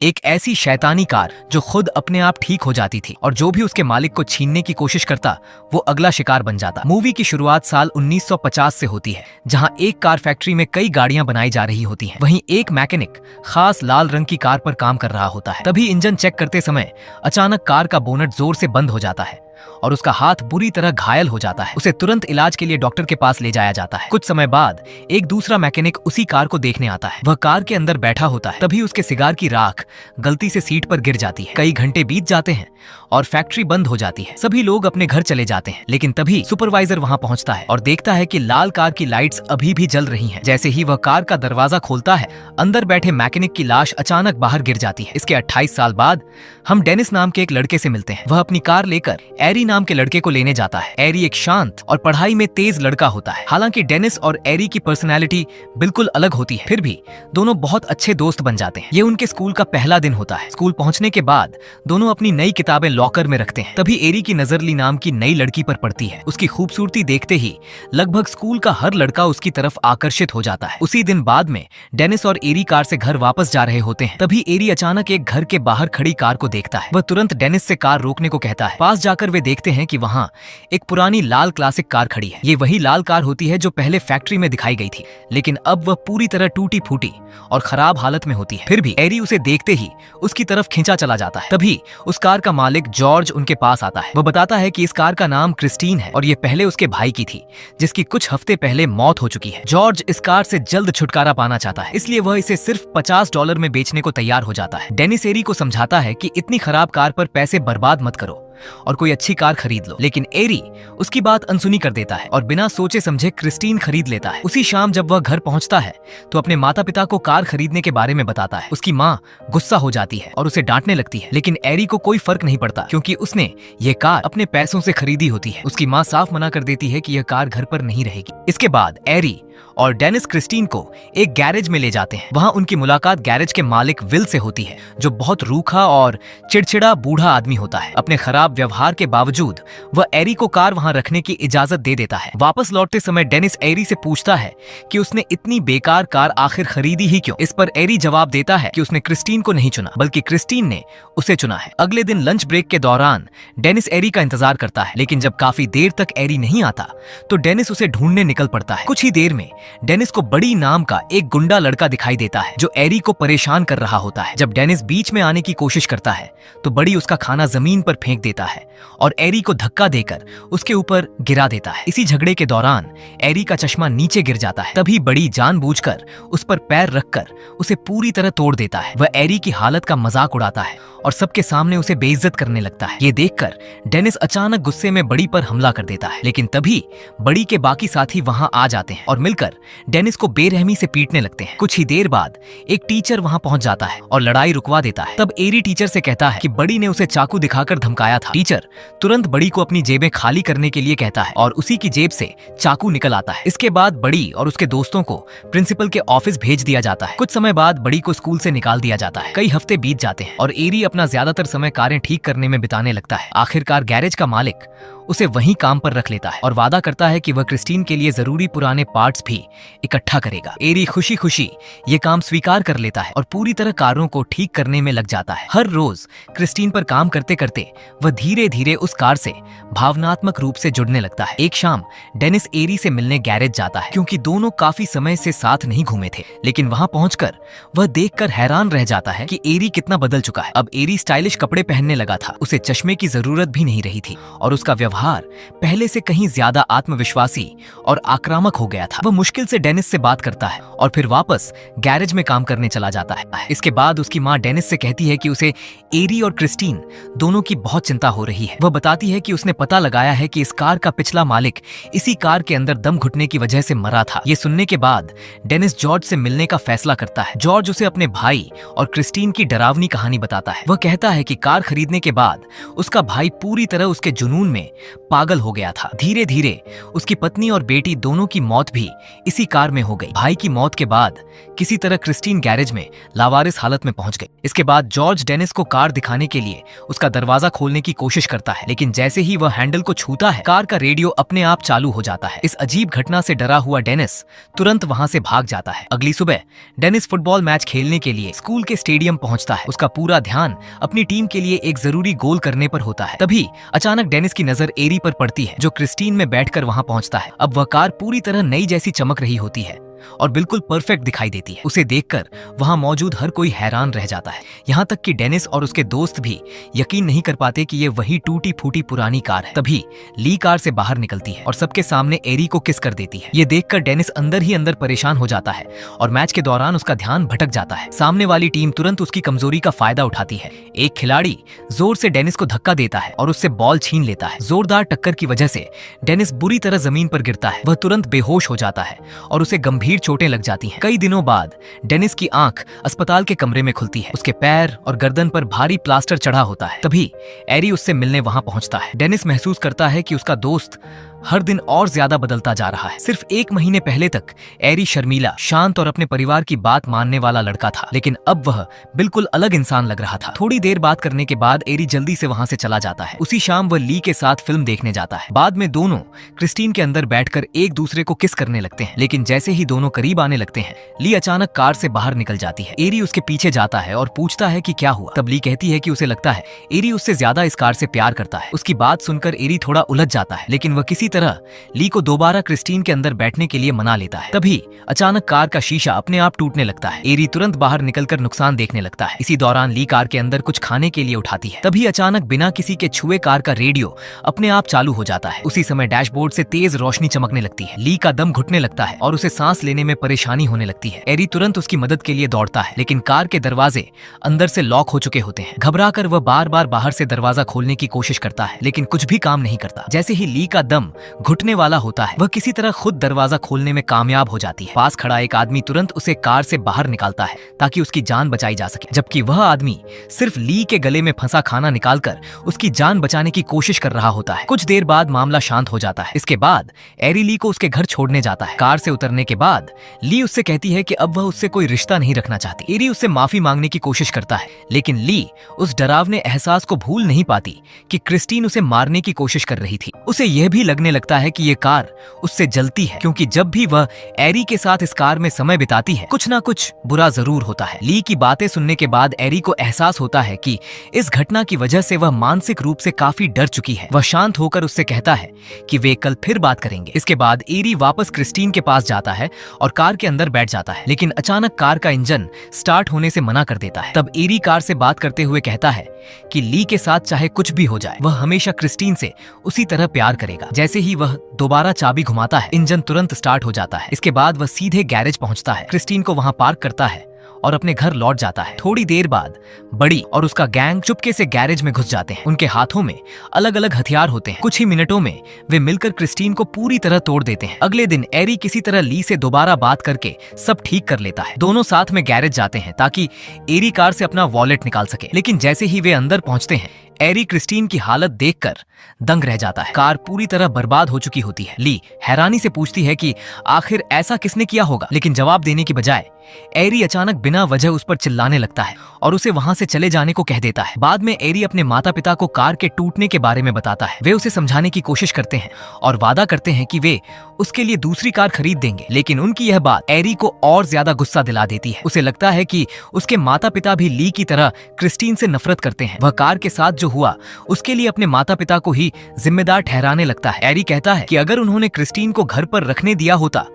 एक ऐसी शैतानी कार जो खुद अपने आप ठीक हो जाती थी और जो भी उसके मालिक को छीनने की कोशिश करता वो अगला शिकार बन जाता। मूवी की शुरुआत साल 1950 से होती है, जहां एक कार फैक्ट्री में कई गाड़ियां बनाई जा रही होती हैं। वहीं एक मैकेनिक खास लाल रंग की कार पर काम कर रहा होता है। तभी इंजन चेक करते समय अचानक कार का बोनट जोर से बंद हो जाता है और उसका हाथ बुरी तरह घायल हो जाता है। उसे तुरंत इलाज के लिए डॉक्टर के पास ले जाया जाता है। कुछ समय बाद एक दूसरा मैकेनिक उसी कार को देखने आता है। वह कार के अंदर बैठा होता है। तभी उसके सिगार की राख गलती से सीट पर गिर जाती है। कई घंटे बीत जाते हैं और फैक्ट्री बंद हो जाती है। सभी लोग अपने घर चले जाते हैं, लेकिन तभी सुपरवाइजर वहां पहुंचता है और देखता है कि लाल कार की लाइट्स अभी भी जल रही हैं। जैसे ही वह कार का दरवाजा खोलता है, अंदर बैठे मैकेनिक की लाश अचानक बाहर गिर जाती है। इसके 28 साल बाद हम डेनिस नाम के एक लड़के से मिलते हैं। वह अपनी कार लेकर एरी नाम के लड़के को लेने जाता है। एरी एक शांत और पढ़ाई में तेज लड़का होता है। हालांकि डेनिस और एरी की पर्सनैलिटी बिल्कुल अलग होती है, फिर भी दोनों बहुत अच्छे दोस्त बन जाते हैं। ये उनके स्कूल का पहला दिन होता है। स्कूल पहुंचने के बाद दोनों अपनी नई किताबें लॉकर में रखते हैं। तभी एरी की नजर ली नाम की नई लड़की पर पड़ती है। उसकी खूबसूरती देखते ही लगभग स्कूल का हर लड़का उसकी तरफ आकर्षित हो जाता है। उसी दिन बाद में डेनिस और एरी कार से घर वापस जा रहे होते हैं। तभी एरी अचानक एक घर के बाहर खड़ी कार को देखता है। वह तुरंत डेनिस से कार रोकने को कहता है। पास जाकर वे देखते हैं कि वहां एक पुरानी लाल क्लासिक कार खड़ी है। ये वही लाल कार होती है जो पहले फैक्ट्री में दिखाई गई थी, लेकिन अब वह पूरी तरह टूटी फूटी और खराब हालत में होती है। फिर भी एरी उसे देखते ही उसकी तरफ खींचा चला जाता है। तभी उस कार का मालिक जॉर्ज उनके पास आता है। वह बताता है कि इस कार का नाम क्रिस्टीन है और ये पहले उसके भाई की थी, जिसकी कुछ हफ्ते पहले मौत हो चुकी है। जॉर्ज इस कार से जल्द छुटकारा पाना चाहता है, इसलिए वह इसे सिर्फ $50 में बेचने को तैयार हो जाता है। डेनिस एरी को समझाता है कि इतनी खराब कार पर पैसे बर्बाद मत करो और कोई अच्छी कार खरीद लो, लेकिन एरी उसकी बात अनसुनी कर देता है और बिना सोचे समझे क्रिस्टीन खरीद लेता है। उसी शाम जब वह घर पहुंचता है तो अपने माता पिता को कार खरीदने के बारे में बताता है। उसकी माँ गुस्सा हो जाती है और उसे डांटने लगती है, लेकिन एरी को कोई फर्क नहीं पड़ता क्योंकि उसने ये कार अपने पैसों से खरीदी होती है। उसकी माँ साफ मना कर देती है कि यह कार घर पर नहीं रहेगी। इसके बाद एरी और डेनिस क्रिस्टीन को एक गैरेज में ले जाते हैं। वहां उनकी मुलाकात गैरेज के मालिक विल से होती है, जो बहुत रूखा और चिड़चिड़ा बूढ़ा आदमी होता है। अपने खराब व्यवहार के बावजूद वह एरी को कार वहां रखने की इजाजत दे देता है। वापस लौटते समय डेनिस एरी से पूछता है कि उसने इतनी बेकार कार आखिर खरीदी ही क्यों। इस पर एरी जवाब देता है कि उसने क्रिस्टीन को नहीं चुना, बल्कि क्रिस्टीन ने उसे चुना है। अगले दिन लंच ब्रेक के दौरान डेनिस एरी का इंतजार करता है, लेकिन जब काफी देर तक एरी नहीं आता तो डेनिस उसे ढूंढने निकल पड़ता है। कुछ ही देर में डेनिस को बड़ी नाम का एक गुंडा लड़का दिखाई देता है जो एरी को परेशान कर रहा होता है। जब डेनिस बीच में आने की कोशिश करता है तो बड़ी उसका खाना जमीन पर फेंक देता है और एरी को धक्का देकर उसके ऊपर गिरा देता है। इसी झगड़े के दौरान एरी का चश्मा नीचे गिर जाता है। तभी बड़ी जानबूझकर उस पर पैर रखकर उसे पूरी तरह तोड़ देता है। वह एरी की हालत का मजाक उड़ाता है और सबके सामने उसे बेइज्जत करने लगता है। ये देखकर डेनिस अचानक गुस्से में बड़ी पर हमला कर देता है, लेकिन तभी बड़ी के बाकी साथी वहां आ जाते हैं और मिलकर डेनिस को बेरहमी से पीटने लगते हैं। कुछ ही देर बाद एक टीचर वहां पहुंच जाता है और लड़ाई रुकवा देता है। तब एरी टीचर से कहता है कि बड़ी ने उसे चाकू दिखाकर धमकाया था। टीचर तुरंत बड़ी को अपनी जेबें खाली करने के लिए कहता है और उसी की जेब से चाकू निकल आता है। इसके बाद बड़ी और उसके दोस्तों को प्रिंसिपल के ऑफिस भेज दिया जाता है। कुछ समय बाद बड़ी को स्कूल से निकाल दिया जाता है। कई हफ्ते बीत जाते हैं और एरी अपना ज्यादातर समय कारें ठीक करने में बिताने लगता है। आखिरकार गैरेज का मालिक उसे वहीं काम पर रख लेता है और वादा करता है कि वह क्रिस्टीन के लिए जरूरी पुराने पार्ट्स भी इकट्ठा करेगा। एरी खुशी खुशी ये काम स्वीकार कर लेता है और पूरी तरह कारों को ठीक करने में लग जाता है। हर रोज क्रिस्टीन पर काम करते करते वह धीरे धीरे उस कार से भावनात्मक रूप से जुड़ने लगता है। एक शाम डेनिस एरी से मिलने गैरेज जाता है क्योंकि दोनों काफी समय से साथ नहीं घूमे थे, लेकिन वहां पहुंचकर वह देखकर हैरान रह जाता है कि एरी कितना बदल चुका है। अब एरी स्टाइलिश कपड़े पहनने लगा था, उसे चश्मे की जरूरत भी नहीं रही थी और उसका व्यवहार पहले से कहीं ज्यादा आत्मविश्वासी और आक्रामक हो गया था। वह मुश्किल से डेनिस से बात करता है और फिर वापस गैरेज में काम करने चला जाता है। इसके बाद उसकी माँ डेनिस से कहती है कि उसे एरी और क्रिस्टीन दोनों की बहुत चिंता हो रही है। वह बताती है कि उसने पता लगाया है कि इस कार का पिछला मालिक इसी कार के अंदर दम घुटने की वजह से मरा था। ये सुनने के बाद डेनिस जॉर्ज से मिलने का फैसला करता है। जॉर्ज उसे अपने भाई और क्रिस्टीन की डरावनी कहानी बताता है। वह कहता है कि कार खरीदने के बाद उसका भाई पूरी तरह उसके जुनून में पागल हो गया था। धीरे धीरे उसकी पत्नी और बेटी दोनों की मौत भी इसी कार में हो गई। भाई की मौत के बाद किसी तरह क्रिस्टीन गैरेज में लावारिस हालत में पहुंच गई। इसके बाद जॉर्ज डेनिस को कार दिखाने के लिए उसका दरवाजा खोलने की कोशिश करता है, लेकिन जैसे ही वह हैंडल को छूता है कार का रेडियो अपने आप चालू हो जाता है। इस अजीब घटना से डरा हुआ डेनिस तुरंत वहां से भाग जाता है। अगली सुबह डेनिस फुटबॉल मैच खेलने के लिए स्कूल के स्टेडियम पहुंचता है। उसका पूरा ध्यान अपनी टीम के लिए एक जरूरी गोल करने पर होता है। तभी अचानक डेनिस की नजर एरी पर पड़ती है, जो क्रिस्टीन में बैठकर वहां पहुंचता है। अब वह कार पूरी तरह नई जैसी चमक रही होती है और बिल्कुल परफेक्ट दिखाई देती है। उसे देखकर वहां मौजूद हर कोई हैरान रह जाता है, यहाँ तक कि डेनिस और उसके दोस्त भी यकीन नहीं कर पाते कि ये वही टूटी फूटी पुरानी कार है। तभी ली कार से बाहर निकलती है और सबके सामने एरी को किस कर देती है। ये देखकर डेनिस अंदर ही अंदर परेशान हो जाता है और मैच के दौरान उसका ध्यान भटक जाता है। सामने वाली टीम तुरंत उसकी कमजोरी का फायदा उठाती है। एक खिलाड़ी जोर से डेनिस को धक्का देता है और उससे बॉल छीन लेता है। जोरदार टक्कर की वजह से डेनिस बुरी तरह जमीन पर गिरता है। वह तुरंत बेहोश हो जाता है और उसे गंभीर चोटें लग जाती हैं। कई दिनों बाद डेनिस की आंख अस्पताल के कमरे में खुलती है। उसके पैर और गर्दन पर भारी प्लास्टर चढ़ा होता है। तभी एरी उससे मिलने वहां पहुंचता है। डेनिस महसूस करता है कि उसका दोस्त हर दिन और ज्यादा बदलता जा रहा है। सिर्फ 1 महीने पहले तक एरी शर्मीला, शांत और अपने परिवार की बात मानने वाला लड़का था, लेकिन अब वह बिल्कुल अलग इंसान लग रहा था। थोड़ी देर बात करने के बाद एरी जल्दी से वहां से चला जाता है। उसी शाम वह ली के साथ फिल्म देखने जाता है। बाद में दोनों क्रिस्टीन के अंदर बैठकर एक दूसरे को किस करने लगते हैं, लेकिन जैसे ही दोनों करीब आने लगते हैं ली अचानक कार से बाहर निकल जाती है। एरी उसके पीछे जाता है और पूछता है कि क्या हुआ। तब ली कहती है कि उसे लगता है एरी उससे ज्यादा इस कार से प्यार करता है। उसकी बात सुनकर एरी थोड़ा उलझ जाता है, लेकिन वह किसी तरह ली को दोबारा क्रिस्टीन के अंदर बैठने के लिए मना लेता है। तभी अचानक कार का शीशा अपने आप टूटने लगता है। एरी तुरंत बाहर निकलकर नुकसान देखने लगता है। इसी दौरान ली कार के अंदर कुछ खाने के लिए उठाती है। तभी अचानक बिना किसी के छुए कार का रेडियो अपने आप चालू हो जाता है। उसी समय डैशबोर्ड से तेज रोशनी चमकने लगती है। ली का दम घुटने लगता है और उसे सांस लेने में परेशानी होने लगती है। एरी तुरंत उसकी मदद के लिए दौड़ता है, लेकिन कार के दरवाजे अंदर से लॉक हो चुके होते हैं। घबराकर वह बार बार बाहर से दरवाजा खोलने की कोशिश करता है, लेकिन कुछ भी काम नहीं करता। जैसे ही ली का दम घुटने वाला होता है वह किसी तरह खुद दरवाजा खोलने में कामयाब हो जाती है। पास खड़ा एक आदमी तुरंत उसे कार से बाहर निकालता है ताकि उसकी जान बचाई जा सके, जबकि वह आदमी सिर्फ ली के गले में फंसा खाना निकालकर उसकी जान बचाने की कोशिश कर रहा होता है। कुछ देर बाद मामला शांत हो जाता है। इसके बाद एरी ली को उसके घर छोड़ने जाता है। कार से उतरने के बाद ली उससे कहती है कि अब वह उससे कोई रिश्ता नहीं रखना चाहती। एरी उससे माफी मांगने की कोशिश करता है, लेकिन ली उस डरावने एहसास को भूल नहीं पाती कि क्रिस्टीन उसे मारने की कोशिश कर रही थी। उसे यह भी लगने लगता है कि यह कार उससे जलती है, क्योंकि जब भी वह एरी के साथ इस कार में समय बिताती है कुछ ना कुछ बुरा जरूर होता है। ली की बातें सुनने के बाद एरी को एहसास होता है कि इस घटना की वजह से वह मानसिक रूप से काफी डर चुकी है। वह शांत होकर उससे कहता है कि वे कल फिर बात करेंगे। इसके बाद एरी वापस क्रिस्टीन के पास जाता है और कार के अंदर बैठ जाता है, लेकिन अचानक कार का इंजन स्टार्ट होने से मना कर देता है। तब एरी कार से बात करते हुए कहता है कि ली के साथ चाहे कुछ भी हो जाए वह हमेशा क्रिस्टीन से उसी तरह प्यार करेगा। जैसे ही वह दोबारा चाबी घुमाता है इंजन तुरंत स्टार्ट हो जाता है। इसके बाद वह सीधे गैरेज पहुंचता है, क्रिस्टीन को वहां पार्क करता है और अपने घर लौट जाता है। थोड़ी देर बाद बड़ी और उसका गैंग चुपके से गैरेज में घुस जाते हैं। उनके हाथों में अलग अलग हथियार होते हैं। कुछ ही मिनटों में वे मिलकर क्रिस्टीन को पूरी तरह तोड़ देते हैं। अगले दिन एरी किसी तरह ली से दोबारा बात करके सब ठीक कर लेता है। दोनों साथ में गैरेज जाते हैं ताकि एरी कार से अपना वॉलेट निकाल सके, लेकिन जैसे ही वे अंदर पहुंचते हैं एरी क्रिस्टीन की हालत देखकर दंग रह जाता है। कार पूरी तरह बर्बाद हो चुकी होती है। ली हैरानी से पूछती है कि आखिर ऐसा किसने किया होगा, लेकिन जवाब देने की बजाय एरी अचानक बिना वजह उस पर चिल्लाने लगता है और उसे वहां से चले जाने को कह देता है। बाद में एरी अपने माता पिता को कार के टूटने के बारे में बताता है। वे उसे समझाने की कोशिश करते हैं और वादा करते हैं कि वे उसके लिए दूसरी कार खरीद देंगे, लेकिन उनकी यह बात एरी को और ज्यादा गुस्सा दिला देती है। उसे लगता है कि उसके माता पिता भी ली की तरह क्रिस्टीन से नफरत करते हैं। वह कार के साथ जो हुआ उसके लिए अपने माता पिता को ही जिम्मेदार ठहराने लगता है। एरी कहता है कि अगर उन्होंने क्रिस्टीन को घर पर रखने दिया होता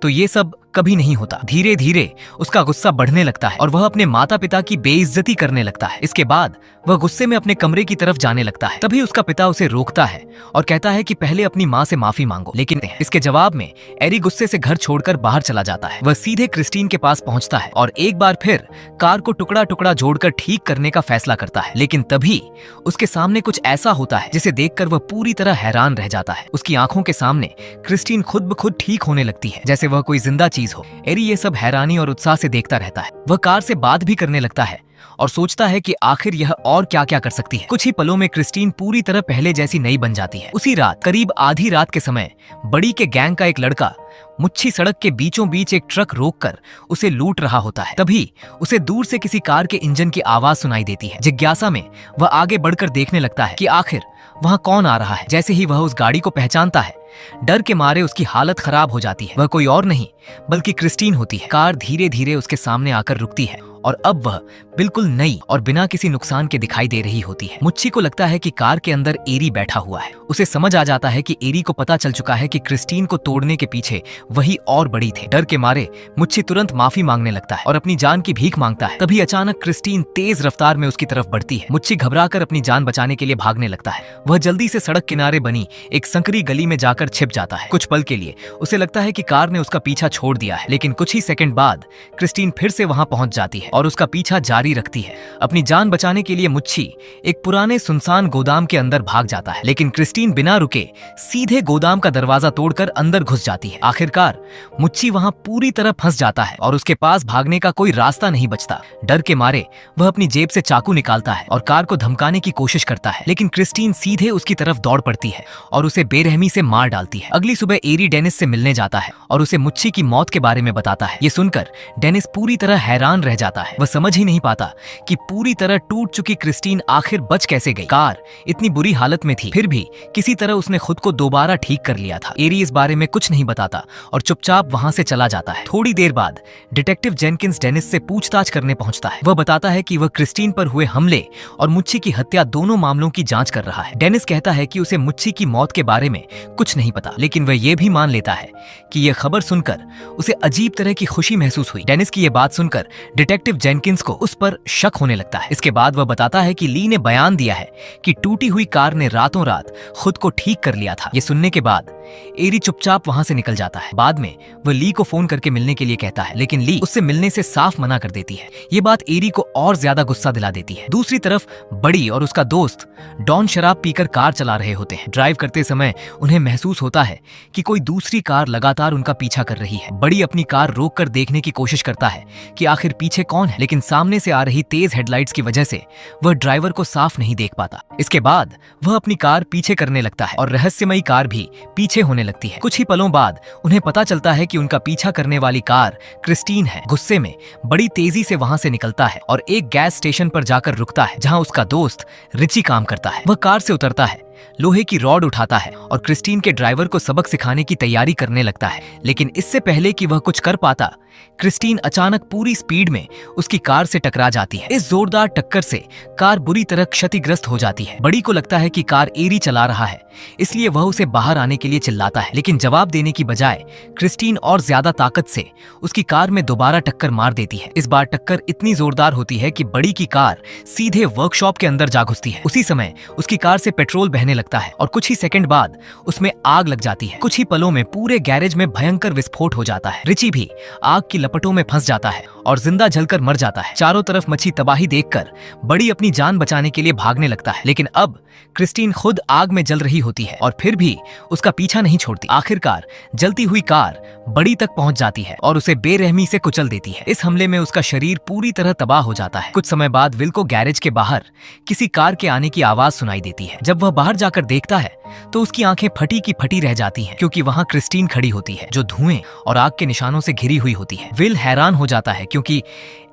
तो ये सब कभी नहीं होता। धीरे धीरे उसका गुस्सा बढ़ने लगता है और वह अपने माता पिता की बेइज्जती करने लगता है। इसके बाद वह गुस्से में अपने कमरे की तरफ जाने लगता है। तभी उसका पिता उसे रोकता है और कहता है कि पहले अपनी माँ से माफी मांगो, लेकिन इसके जवाब में एरी गुस्से से घर छोड़कर बाहर चला जाता है। वह सीधे क्रिस्टीन के पास पहुंचता है और एक बार फिर कार को टुकड़ा टुकड़ा जोड़कर ठीक करने का फैसला करता है, लेकिन तभी उसके सामने कुछ ऐसा होता है जिसे देखकर वह पूरी तरह हैरान रह जाता है। उसकी आंखों के सामने क्रिस्टीन खुद ब खुद ठीक होने लगती है, जैसे वह कोई जिंदा चीज हो। एरी ये सब हैरानी और उत्साह से देखता रहता है। वह कार से बात भी करने लगता है और सोचता है कि आखिर यह और क्या क्या कर सकती है। कुछ ही पलों में क्रिस्टीन पूरी तरह पहले जैसी नई बन जाती है। उसी रात करीब आधी रात के समय बड़ी के गैंग का एक लड़का मुच्छी सड़क के बीचों बीच एक ट्रक रोककर उसे लूट रहा होता है। तभी उसे दूर से किसी कार के इंजन की आवाज सुनाई देती है। जिज्ञासा में वह आगे बढ़कर देखने लगता है कि आखिर वहां कौन आ रहा है। जैसे ही वह उस गाड़ी को पहचानता है, डर के मारे उसकी हालत खराब हो जाती है। वह कोई और नहीं बल्कि क्रिस्टीन होती है। कार धीरे धीरे उसके सामने आकर रुकती है और अब वह बिल्कुल नई और बिना किसी नुकसान के दिखाई दे रही होती है। मुच्छी को लगता है कि कार के अंदर एरी बैठा हुआ है। उसे समझ आ जाता है कि एरी को पता चल चुका है कि क्रिस्टीन को तोड़ने के पीछे वही और बड़ी थे। डर के मारे मुच्छी तुरंत माफी मांगने लगता है और अपनी जान की भीख मांगता है। तभी अचानक क्रिस्टीन तेज रफ्तार में उसकी तरफ बढ़ती है। मुच्छी घबराकर अपनी जान बचाने के लिए भागने लगता है। वह जल्दी से सड़क किनारे बनी एक संकरी गली में जाकर छिप जाता है। कुछ पल के लिए उसे लगता है कि कार ने उसका पीछा छोड़ दिया है, लेकिन कुछ ही सेकंड बाद क्रिस्टीन फिर से वहां पहुंच जाती है और उसका पीछा जारी रखती है। अपनी जान बचाने के लिए मुच्छी एक पुराने सुनसान गोदाम के अंदर भाग जाता है, लेकिन क्रिस्टीन बिना रुके सीधे गोदाम का दरवाजा तोड़कर अंदर घुस जाती है। आखिरकार मुच्छी वहां पूरी तरह फंस जाता है और उसके पास भागने का कोई रास्ता नहीं बचता। डर के मारे वह अपनी जेब से चाकू निकालता है और कार को धमकाने की कोशिश करता है, लेकिन क्रिस्टीन सीधे उसकी तरफ दौड़ पड़ती है और उसे बेरहमी से मार डालती है। अगली सुबह एरी डेनिस से मिलने जाता है और उसे मुच्छी की मौत के बारे में बताता है। ये सुनकर डेनिस पूरी तरह हैरान रह जाता है। वह समझ ही नहीं पाता कि पूरी तरह टूट चुकी क्रिस्टीन आखिर बच कैसे गई। कार इतनी बुरी हालत में थी, फिर भी किसी तरह उसने खुद को दोबारा ठीक कर लिया था। एरी इस बारे में कुछ नहीं बताता और चुपचाप वहां से चला जाता है। थोड़ी देर बाद डिटेक्टिव जेनकिंस डेनिस से पूछताछ करने पहुंचता है। वह बताता है कि वह क्रिस्टीन पर हुए हमले और मुच्छी की हत्या दोनों मामलों की जांच कर रहा है। डेनिस कहता है कि उसे मुच्छी की मौत के बारे में कुछ नहीं पता, लेकिन वह यह भी मान लेता है कि यह खबर सुनकर उसे अजीब तरह की खुशी महसूस हुई। डेनिस की यह बात सुनकर डिटेक्टिव जेनकिंस को उस पर शक होने लगता है। इसके बाद वह बताता है कि ली ने बयान दिया है कि टूटी हुई कार ने रातों रात खुद को ठीक कर लिया था। ये सुनने के बाद एरी चुपचाप वहां से निकल जाता है। बाद में वह ली को फोन करके मिलने के लिए कहता है, लेकिन ली उससे मिलने से साफ मना कर देती है। ये बात एरी को और ज्यादा गुस्सा दिला देती है। दूसरी तरफ बड़ी और उसका दोस्त डॉन शराब पीकर कार चला रहे होते हैं। ड्राइव करते समय उन्हें महसूस होता है कि कोई दूसरी कार लगातार उनका पीछा कर रही है। बड़ी अपनी कार रोककर देखने की कोशिश करता है कि आखिर पीछे कौन है, लेकिन सामने से आ रही तेज हेडलाइट्स की वजह से वह ड्राइवर को साफ नहीं देख पाता। इसके बाद वह अपनी कार पीछे करने लगता है और रहस्यमयी कार भी पीछे होने लगती है। कुछ ही पलों बाद उन्हें पता चलता है कि उनका पीछा करने वाली कार क्रिस्टीन है। गुस्से में बड़ी तेजी से वहां से निकलता है और एक गैस स्टेशन पर जाकर रुकता है, जहां उसका दोस्त रिची काम करता है। वह कार से उतरता है, लोहे की रॉड उठाता है और क्रिस्टीन के ड्राइवर को सबक सिखाने की तैयारी करने लगता है। लेकिन इससे पहले कि वह कुछ कर पाता, क्रिस्टीन अचानक पूरी स्पीड में उसकी कार से टकरा जाती है। इस जोरदार टक्कर से कार बुरी तरह क्षतिग्रस्त हो जाती है। बड़ी को लगता है कि कार एरी चला रहा है, इसलिए वह उसे बाहर आने के लिए चिल्लाता है, लेकिन जवाब देने की बजाय क्रिस्टीन और ज्यादा ताकत से उसकी कार में दोबारा टक्कर मार देती है। इस बार टक्कर इतनी जोरदार होती है कि बड़ी की कार सीधे वर्कशॉप के अंदर जा घुसती है। उसी समय उसकी कार से पेट्रोल बहने लगता है और कुछ ही सेकंड बाद उसमें आग लग जाती है। कुछ ही पलों में पूरे गैरेज में भयंकर विस्फोट हो जाता है। रिची भी आग की लपटों में फंस जाता है और जिंदा जलकर मर जाता है। चारों तरफ मची तबाही देखकर बड़ी अपनी जान बचाने के लिए भागने लगता है, लेकिन अब क्रिस्टीन खुद आग में जल रही होती है और फिर भी उसका पीछा नहीं छोड़ती। आखिरकार जलती हुई कार बड़ी तक पहुंच जाती है और उसे बेरहमी से कुचल देती है। इस हमले में उसका शरीर पूरी तरह तबाह हो जाता है। कुछ समय बाद विल को गैरेज के बाहर किसी कार के आने की आवाज सुनाई देती है। जब वह बाहर जाकर देखता है तो उसकी आंखें फटी की फटी रह जाती हैं, क्योंकि वहां क्रिस्टीन खड़ी होती है जो धुएं और आग के निशानों से घिरी हुई होती है। विल हैरान हो जाता है क्योंकि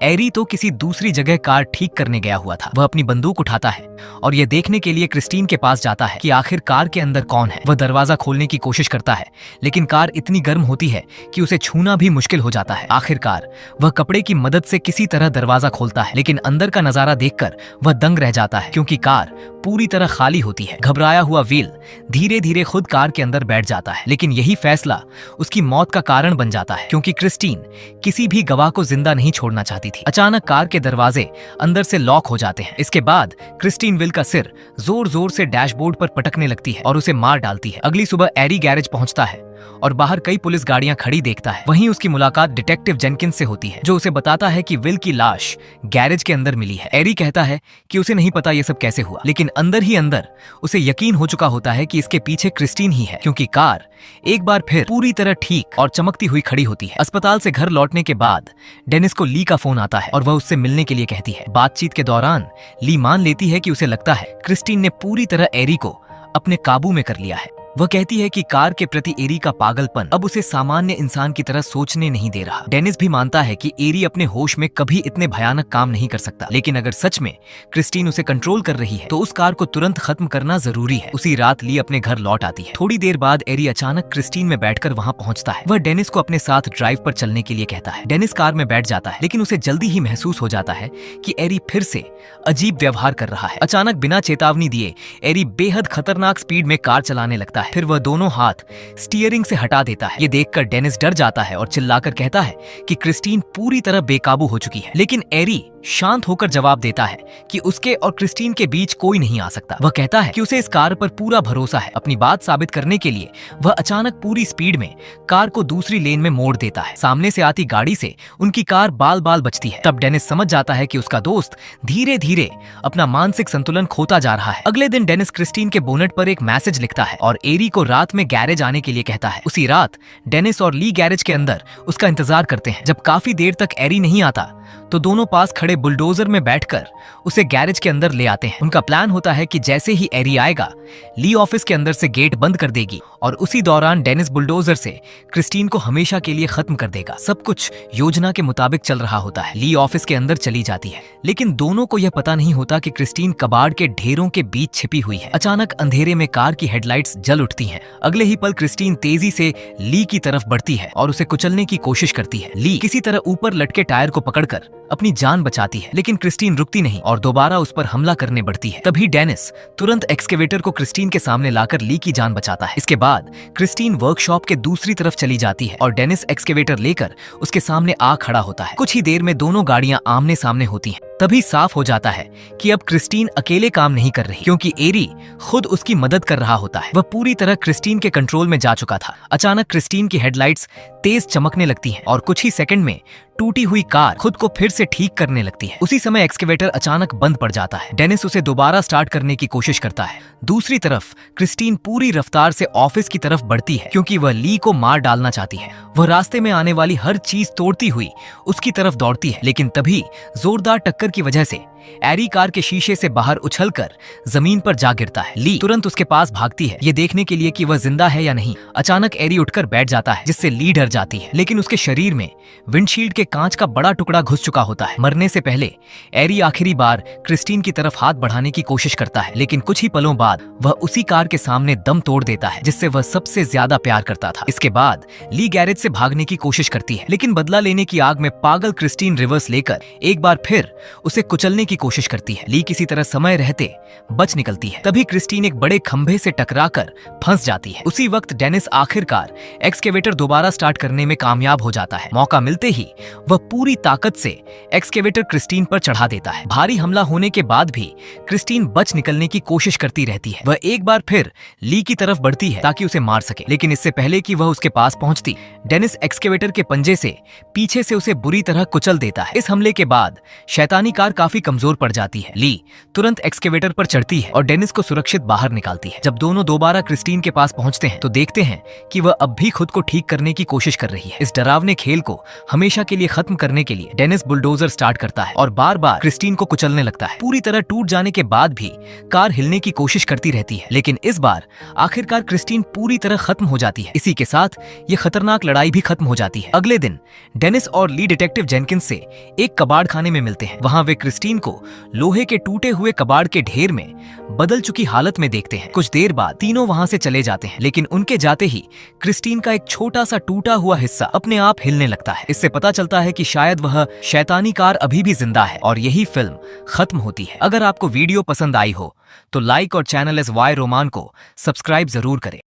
एरी तो किसी दूसरी जगह कार ठीक करने गया हुआ था। वह अपनी बंदूक उठाता है और यह देखने के लिए क्रिस्टीन के पास जाता है कि आखिर कार के अंदर कौन है। वह दरवाजा खोलने की कोशिश करता है, लेकिन कार इतनी गर्म होती है कि उसे छूना भी मुश्किल हो जाता है। आखिरकार वह कपड़े की मदद से किसी तरह दरवाजा खोलता है, लेकिन अंदर का नजारा देखकर वह दंग रह जाता है क्योंकि कार पूरी तरह खाली होती है। घबराया हुआ विल धीरे धीरे खुद कार के अंदर बैठ जाता है, लेकिन यही फैसला उसकी मौत का कारण बन जाता है क्योंकि क्रिस्टीन किसी भी गवाह को जिंदा नहीं छोड़ना चाहती थी। अचानक कार के दरवाजे अंदर से लॉक हो जाते हैं। इसके बाद क्रिस्टीन विल का सिर जोर जोर से डैशबोर्ड पर पटकने लगती है और उसे मार डालती है। अगली सुबह एरी गैरेज पहुंचता है और बाहर कई पुलिस गाड़ियां खड़ी देखता है। वहीं उसकी मुलाकात डिटेक्टिव जेनकिंस से होती है, जो उसे बताता है कि विल की लाश गैरेज के अंदर मिली है। एरी कहता है कि उसे नहीं पता ये सब कैसे हुआ, लेकिन अंदर ही अंदर उसे यकीन हो चुका होता है कि इसके पीछे क्रिस्टीन ही है, क्योंकि कार एक बार फिर पूरी तरह ठीक और चमकती हुई खड़ी होती है। अस्पताल से घर लौटने के बाद डेनिस को ली का फोन आता है और वह उससे मिलने के लिए कहती है। बातचीत के दौरान ली मान लेती है कि उसे लगता है क्रिस्टीन ने पूरी तरह एरी को अपने काबू में कर लिया है। वह कहती है कि कार के प्रति एरी का पागलपन अब उसे सामान्य इंसान की तरह सोचने नहीं दे रहा। डेनिस भी मानता है कि एरी अपने होश में कभी इतने भयानक काम नहीं कर सकता, लेकिन अगर सच में क्रिस्टीन उसे कंट्रोल कर रही है तो उस कार को तुरंत खत्म करना जरूरी है। उसी रात ली अपने घर लौट आती है। थोड़ी देर बाद एरी अचानक क्रिस्टीन में बैठकर वहां पहुंचता है। वह डेनिस को अपने साथ ड्राइव पर चलने के लिए कहता है। डेनिस कार में बैठ जाता है, लेकिन उसे जल्दी ही महसूस हो जाता है कि एरी फिर से अजीब व्यवहार कर रहा है। अचानक बिना चेतावनी दिए एरी बेहद खतरनाक स्पीड में कार चलाने लगता है। फिर वह दोनों हाथ स्टीयरिंग से हटा देता है। ये देखकर डेनिस डर जाता है और चिल्लाकर कहता है कि क्रिस्टीन पूरी तरह बेकाबू हो चुकी है, लेकिन एरी शांत होकर जवाब देता है कि उसके और क्रिस्टीन के बीच कोई नहीं आ सकता। वह कहता है कि उसे इस कार पर पूरा भरोसा है। अपनी बात साबित करने के लिए वह अचानक पूरी स्पीड में कार को दूसरी लेन में मोड़ देता है। सामने से आती गाड़ी से उनकी कार बाल बाल बचती है। तब डेनिस समझ जाता है कि उसका दोस्त धीरे धीरे अपना मानसिक संतुलन खोता जा रहा है। अगले दिन डेनिस क्रिस्टीन के बोनेट पर एक मैसेज लिखता है और एरी को रात में गैरेज आने के लिए कहता है। उसी रात डेनिस और ली गैरेज के अंदर उसका इंतजार करते हैं। जब काफी देर तक एरी नहीं आता तो दोनों पास खड़े बुलडोजर में बैठकर उसे गैरेज के अंदर ले आते हैं। उनका प्लान होता है कि जैसे ही एरी आएगा, ली ऑफिस के अंदर से गेट बंद कर देगी और उसी दौरान डेनिस बुलडोजर से क्रिस्टीन को हमेशा के लिए खत्म कर देगा। सब कुछ योजना के मुताबिक चल रहा होता है। ली ऑफिस के अंदर चली जाती है, लेकिन दोनों को यह पता नहीं होता कि क्रिस्टीन कबाड़ के ढेरों के बीच छिपी हुई है। अचानक अंधेरे में कार की हेडलाइट्स जल उठती हैं। अगले ही पल क्रिस्टीन तेजी से ली की तरफ बढ़ती है और उसे कुचलने की कोशिश करती है। ली किसी तरह ऊपर लटके टायर को पकड़कर अपनी जान बचाती है, लेकिन क्रिस्टीन रुकती नहीं और दोबारा उस पर हमला करने बढ़ती है। तभी डेनिस तुरंत एक्सकेवेटर को क्रिस्टीन के सामने लाकर ली की जान बचाता है। इसके बाद क्रिस्टीन वर्कशॉप के दूसरी तरफ चली जाती है और डेनिस एक्सकेवेटर लेकर उसके सामने आ खड़ा होता है। कुछ ही देर में दोनों गाड़ियां आमने सामने होती हैं। तभी साफ हो जाता है कि अब क्रिस्टीन अकेले काम नहीं कर रही, क्योंकि एरी खुद उसकी मदद कर रहा होता है। वह पूरी तरह क्रिस्टीन के कंट्रोल में जा चुका था। अचानक क्रिस्टीन की हेडलाइट्स तेज चमकने लगती हैं और कुछ ही सेकंड में टूटी हुई कार खुद को फिर से ठीक करने लगती है। उसी समय एक्सकेवेटर अचानक बंद पड़ जाता है। डेनिस उसे दोबारा स्टार्ट करने की कोशिश करता है। दूसरी तरफ क्रिस्टीन पूरी रफ्तार से ऑफिस की तरफ बढ़ती है, क्योंकि वह ली को मार डालना चाहती है। वह रास्ते में आने वाली हर चीज तोड़ती हुई उसकी तरफ दौड़ती है, लेकिन तभी जोरदार टक्कर की वजह से एरी कार के शीशे से बाहर उछलकर जमीन पर जा गिरता है। ली तुरंत उसके पास भागती है, ये देखने के लिए कि वह जिंदा है या नहीं। अचानक एरी उठकर बैठ जाता है, जिससे ली डर जाती है, लेकिन उसके शरीर में विंडशील्ड के कांच का बड़ा टुकड़ा घुस चुका होता है। मरने से पहले एरी आखिरी बार क्रिस्टीन की तरफ हाथ बढ़ाने की कोशिश करता है, लेकिन कुछ ही पलों बाद वह उसी कार के सामने दम तोड़ देता है जिससे वह सबसे ज्यादा प्यार करता था। इसके बाद ली गैरेज से भागने की कोशिश करती है, लेकिन बदला लेने की आग में पागल क्रिस्टीन रिवर्स लेकर एक बार फिर उसे कुचलने की कोशिश करती है। ली किसी तरह समय रहते बच निकलती है। तभी क्रिस्टीन एक बड़े खंभे से टकराकर फंस जाती है। उसी वक्त डेनिस आखिरकार एक्सकेवेटर दोबारा स्टार्ट करने में कामयाब हो जाता है। मौका मिलते ही वह पूरी ताकत से एक्सकेवेटर क्रिस्टीन पर चढ़ा देता है। भारी हमला होने के बाद भी क्रिस्टीन बच निकलने की कोशिश करती रहती है। वह एक बार फिर ली की तरफ बढ़ती है ताकि उसे मार सके, लेकिन इससे पहले कि वह उसके पास पहुंचती, डेनिस एक्सकेवेटर के पंजे से पीछे से उसे बुरी तरह कुचल देता है। इस हमले के बाद शैतानी कार काफी कमजोर पड़ जाती है। ली तुरंत एक्सकेवेटर पर चढ़ती है और डेनिस को सुरक्षित बाहर निकालती है। जब दोनों दोबारा क्रिस्टीन के पास पहुंचते हैं तो देखते हैं कि वह अब भी खुद को ठीक करने की कोशिश कर रही है। इस डरावने खेल को हमेशा के लिए खत्म करने के लिए डेनिस बुलडोजर स्टार्ट करता है और बार बार क्रिस्टीन को कुचलने लगता है। पूरी तरह टूट जाने के बाद भी कार हिलने की कोशिश करती रहती है, लेकिन इस बार आखिरकार क्रिस्टीन पूरी तरह खत्म हो जाती है। इसी के साथ ये खतरनाक लड़ाई भी खत्म हो जाती है। अगले दिन डेनिस और ली डिटेक्टिव जेनकिंस से एक कबाड़ खाने में मिलते हैं। वहां वे क्रिस्टीन को लोहे के टूटे हुए कबाड़ के ढेर में बदल चुकी हालत में देखते हैं। कुछ देर बाद तीनों वहां से चले जाते हैं, लेकिन उनके जाते ही क्रिस्टीन का एक छोटा सा टूटा हुआ हिस्सा अपने आप हिलने लगता है। इससे पता चलता है कि शायद वह शैतानी कार अभी भी जिंदा है और यही फिल्म खत्म होती है। अगर आपको वीडियो पसंद आई हो तो लाइक और चैनल SY रोमान को सब्सक्राइब जरूर करें।